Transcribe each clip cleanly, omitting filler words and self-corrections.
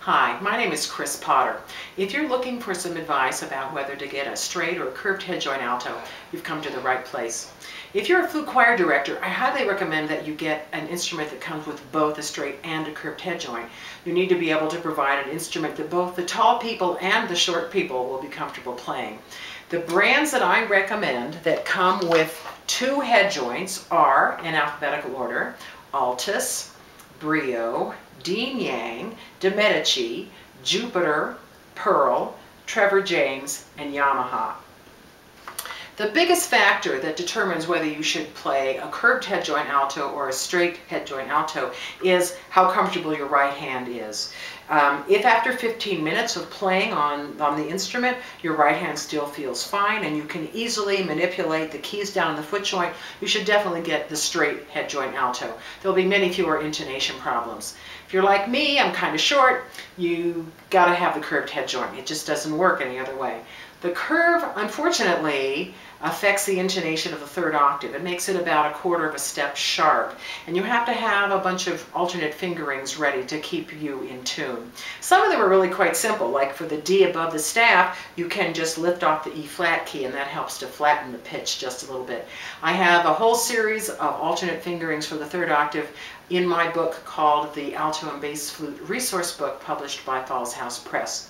Hi, my name is Chris Potter. If you're looking for some advice about whether to get a straight or curved head joint alto, you've come to the right place. If you're a flute choir director, I highly recommend that you get an instrument that comes with both a straight and a curved head joint. You need to be able to provide an instrument that both the tall people and the short people will be comfortable playing. The brands that I recommend that come with two head joints are, in alphabetical order, Altus, Brio, Dean Yang, De Medici, Jupiter, Pearl, Trevor James, and Yamaha. The biggest factor that determines whether you should play a curved head joint alto or a straight head joint alto is how comfortable your right hand is. If after 15 minutes of playing on the instrument, your right hand still feels fine and you can easily manipulate the keys down the foot joint, you should definitely get the straight head joint alto. There'll be many fewer intonation problems. If you're like me, I'm kind of short, you gotta have the curved head joint. It just doesn't work any other way. The curve, unfortunately, affects the intonation of the third octave. It makes it about a quarter of a step sharp, and you have to have a bunch of alternate fingerings ready to keep you in tune. Some of them are really quite simple, like for the D above the staff, you can just lift off the E flat key, and that helps to flatten the pitch just a little bit. I have a whole series of alternate fingerings for the third octave in my book called the Alto and Bass Flute Resource Book, published by Falls House Press.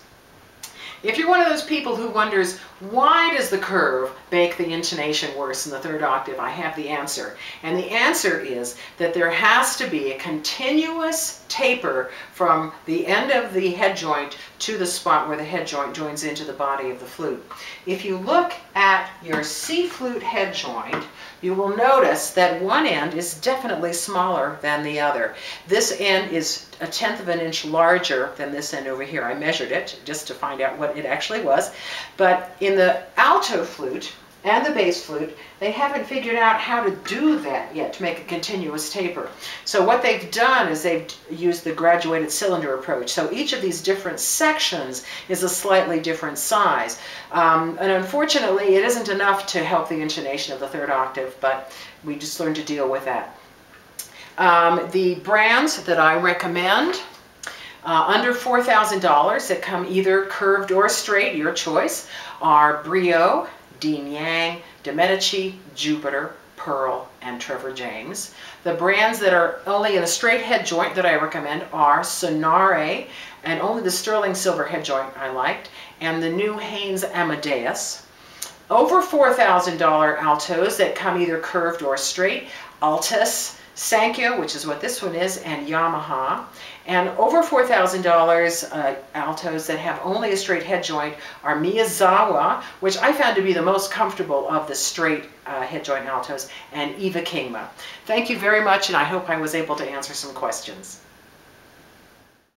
If you're one of those people who wonders, why does the curve make the intonation worse in the third octave, I have the answer. And the answer is that there has to be a continuous taper from the end of the head joint to the spot where the head joint joins into the body of the flute. If you look at your C flute head joint, you will notice that one end is definitely smaller than the other. This end is 1/10 of an inch larger than this end over here. I measured it just to find out what it actually was. But in the alto flute and the bass flute, they haven't figured out how to do that yet to make a continuous taper. So what they've done is they've used the graduated cylinder approach. So each of these different sections is a slightly different size. And unfortunately, it isn't enough to help the intonation of the third octave, but we just learned to deal with that. The brands that I recommend, under $4,000 that come either curved or straight, your choice, are Brio, Dean Yang, De Medici, Jupiter, Pearl, and Trevor James. The brands that are only in a straight head joint that I recommend are Sonare, and only the sterling silver head joint I liked, and the new Haynes Amadeus. Over $4,000 altos that come either curved or straight, Altus, Sankyo, which is what this one is, and Yamaha. And over $4,000 altos that have only a straight head joint are Miyazawa, which I found to be the most comfortable of the straight head joint altos, and Eva Kingma. Thank you very much, and I hope I was able to answer some questions.